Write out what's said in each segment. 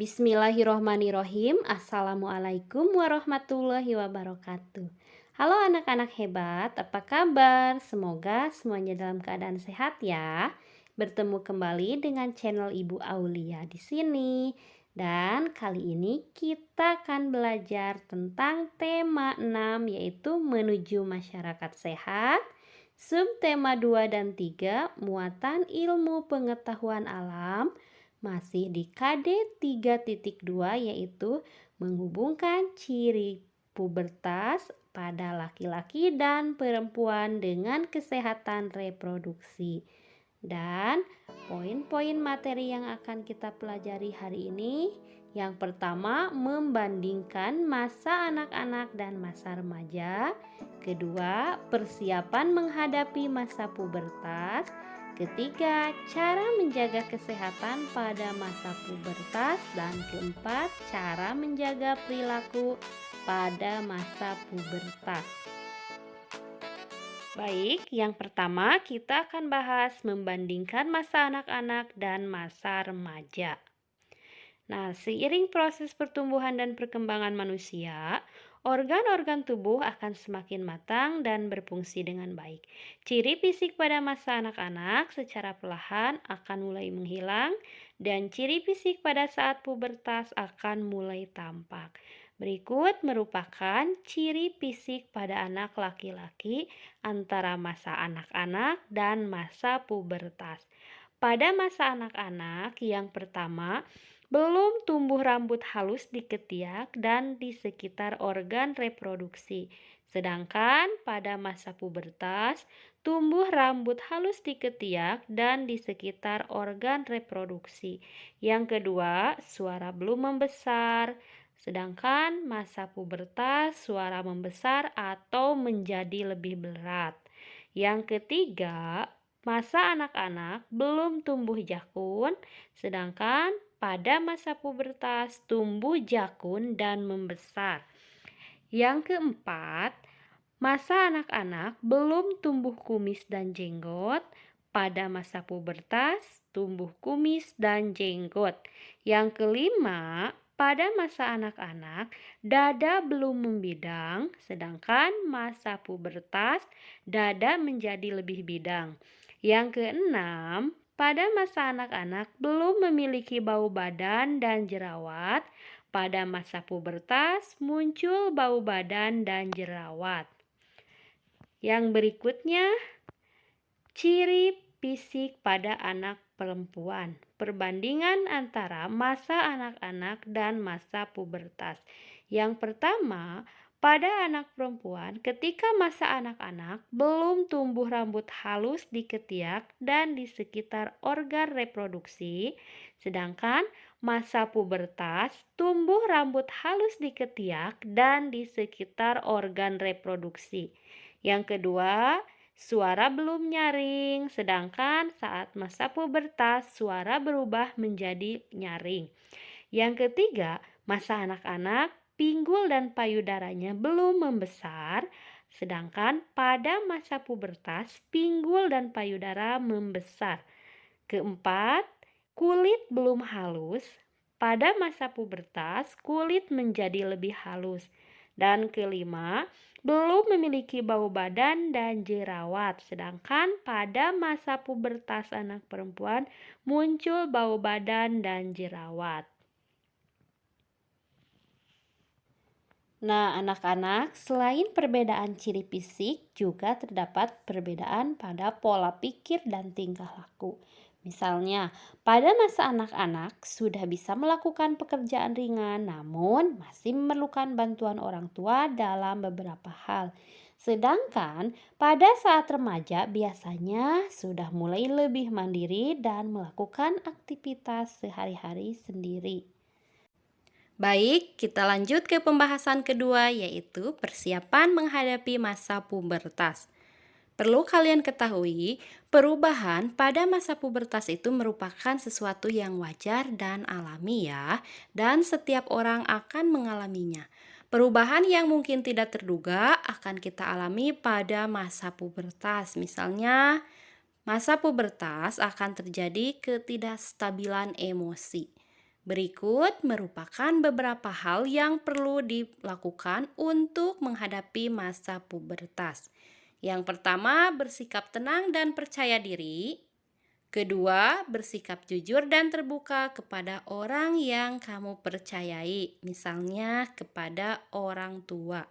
Bismillahirrohmanirrohim. Assalamualaikum warahmatullahi wabarakatuh. Halo anak-anak hebat, apa kabar? Semoga semuanya dalam keadaan sehat ya. Bertemu kembali dengan channel Ibu Aulia di sini. Dan kali ini kita akan belajar tentang tema 6 yaitu menuju masyarakat sehat. Subtema 2 dan 3 muatan ilmu pengetahuan alam. Masih di KD 3.2 yaitu menghubungkan ciri pubertas pada laki-laki dan perempuan dengan kesehatan reproduksi. Dan poin-poin materi yang akan kita pelajari hari ini, yang pertama membandingkan masa anak-anak dan masa remaja. Kedua, persiapan menghadapi masa pubertas. Ketiga, cara menjaga kesehatan pada masa pubertas. Dan keempat, cara menjaga perilaku pada masa pubertas. Baik, yang pertama kita akan bahas membandingkan masa anak-anak dan masa remaja. Nah, seiring proses pertumbuhan dan perkembangan manusia, organ-organ tubuh akan semakin matang dan berfungsi dengan baik. Ciri fisik pada masa anak-anak secara perlahan akan mulai menghilang dan ciri fisik pada saat pubertas akan mulai tampak. Berikut merupakan ciri fisik pada anak laki-laki antara masa anak-anak dan masa pubertas. Pada masa anak-anak, yang pertama, belum tumbuh rambut halus di ketiak dan di sekitar organ reproduksi. Sedangkan pada masa pubertas, tumbuh rambut halus di ketiak dan di sekitar organ reproduksi. Yang kedua, suara belum membesar. Sedangkan masa pubertas, suara membesar atau menjadi lebih berat. Yang ketiga, masa anak-anak belum tumbuh jakun, sedangkan pada masa pubertas tumbuh jakun dan membesar. Yang keempat, masa anak-anak belum tumbuh kumis dan jenggot. Pada masa pubertas tumbuh kumis dan jenggot. Yang kelima, pada masa anak-anak dada belum membidang, sedangkan masa pubertas dada menjadi lebih bidang. Yang keenam, pada masa anak-anak belum memiliki bau badan dan jerawat. Pada masa pubertas muncul bau badan dan jerawat. Yang berikutnya, ciri fisik pada anak perempuan. Perbandingan antara masa anak-anak dan masa pubertas. Yang pertama, pada anak perempuan, ketika masa anak-anak belum tumbuh rambut halus di ketiak dan di sekitar organ reproduksi, sedangkan masa pubertas tumbuh rambut halus di ketiak dan di sekitar organ reproduksi. Yang kedua, suara belum nyaring, sedangkan saat masa pubertas suara berubah menjadi nyaring. Yang ketiga, masa anak-anak pinggul dan payudaranya belum membesar, sedangkan pada masa pubertas pinggul dan payudara membesar. Keempat, kulit belum halus. Pada masa pubertas kulit menjadi lebih halus. Dan kelima, belum memiliki bau badan dan jerawat. Sedangkan pada masa pubertas anak perempuan muncul bau badan dan jerawat. Nah, anak-anak, selain perbedaan ciri fisik, juga terdapat perbedaan pada pola pikir dan tingkah laku. Misalnya, pada masa anak-anak sudah bisa melakukan pekerjaan ringan, namun masih memerlukan bantuan orang tua dalam beberapa hal. Sedangkan pada saat remaja biasanya sudah mulai lebih mandiri dan melakukan aktivitas sehari-hari sendiri. Baik, kita lanjut ke pembahasan kedua yaitu persiapan menghadapi masa pubertas. Perlu kalian ketahui, perubahan pada masa pubertas itu merupakan sesuatu yang wajar dan alami ya, dan setiap orang akan mengalaminya. Perubahan yang mungkin tidak terduga akan kita alami pada masa pubertas. Misalnya, masa pubertas akan terjadi ketidakstabilan emosi. Berikut merupakan beberapa hal yang perlu dilakukan untuk menghadapi masa pubertas. Yang pertama, bersikap tenang dan percaya diri. Kedua, bersikap jujur dan terbuka kepada orang yang kamu percayai, misalnya kepada orang tua.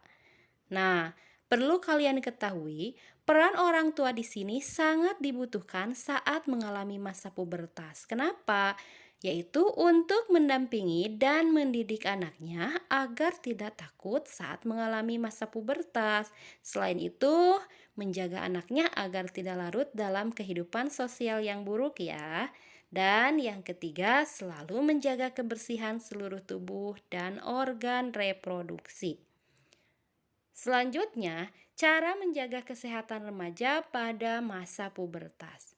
Nah, perlu kalian ketahui, peran orang tua di sini sangat dibutuhkan saat mengalami masa pubertas. Kenapa? Yaitu untuk mendampingi dan mendidik anaknya agar tidak takut saat mengalami masa pubertas. Selain itu, menjaga anaknya agar tidak larut dalam kehidupan sosial yang buruk ya. Dan yang ketiga, selalu menjaga kebersihan seluruh tubuh dan organ reproduksi. Selanjutnya, cara menjaga kesehatan remaja pada masa pubertas.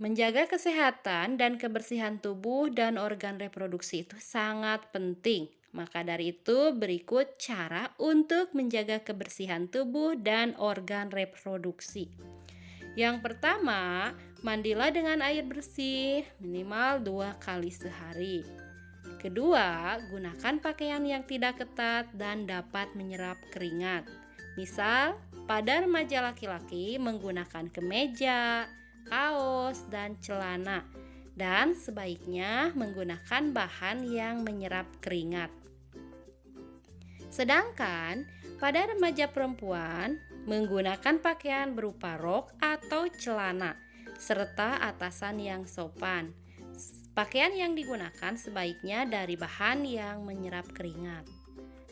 Menjaga kesehatan dan kebersihan tubuh dan organ reproduksi itu sangat penting. Maka dari itu, berikut cara untuk menjaga kebersihan tubuh dan organ reproduksi. Yang pertama, mandilah dengan air bersih minimal 2 kali sehari. Kedua, gunakan pakaian yang tidak ketat dan dapat menyerap keringat. Misal, pada remaja laki-laki menggunakan kemeja, kaos, dan celana. Dan sebaiknya menggunakan bahan yang menyerap keringat. Sedangkan pada remaja perempuan menggunakan pakaian berupa rok atau celana serta atasan yang sopan. Pakaian yang digunakan sebaiknya dari bahan yang menyerap keringat.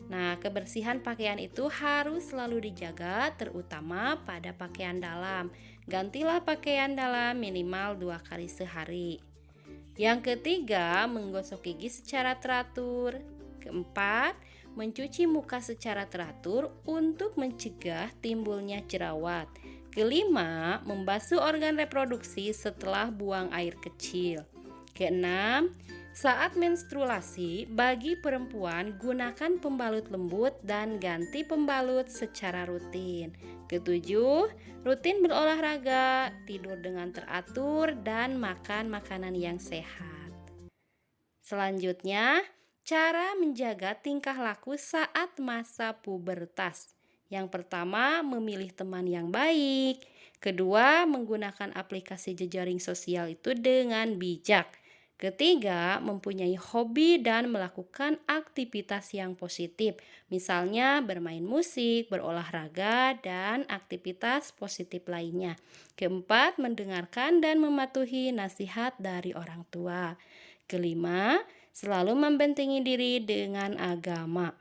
Nah, kebersihan pakaian itu harus selalu dijaga, terutama pada pakaian dalam. Gantilah pakaian dalam minimal 2 kali sehari. Yang ketiga, menggosok gigi secara teratur. Keempat, mencuci muka secara teratur untuk mencegah timbulnya jerawat. Kelima, membasuh organ reproduksi setelah buang air kecil. Keenam, saat menstruasi bagi perempuan gunakan pembalut lembut dan ganti pembalut secara rutin. Ketujuh, rutin berolahraga, tidur dengan teratur, dan makan makanan yang sehat. Selanjutnya, cara menjaga tingkah laku saat masa pubertas. Yang pertama, memilih teman yang baik. Kedua, menggunakan aplikasi jejaring sosial itu dengan bijak. Ketiga, mempunyai hobi dan melakukan aktivitas yang positif. Misalnya bermain musik, berolahraga, dan aktivitas positif lainnya. Keempat, mendengarkan dan mematuhi nasihat dari orang tua. Kelima, selalu membentengi diri dengan agama.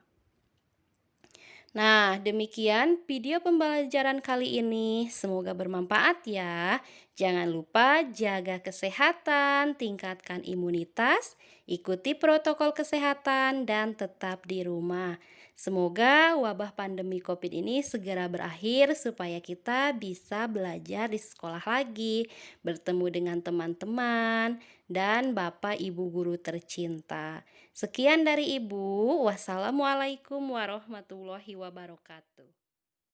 Nah, demikian video pembelajaran kali ini. Semoga bermanfaat ya. Jangan lupa jaga kesehatan, tingkatkan imunitas, ikuti protokol kesehatan, dan tetap di rumah. Semoga wabah pandemi COVID ini segera berakhir supaya kita bisa belajar di sekolah lagi, bertemu dengan teman-teman, dan Bapak Ibu guru tercinta. Sekian dari Ibu. Wassalamualaikum warahmatullahi wabarakatuh.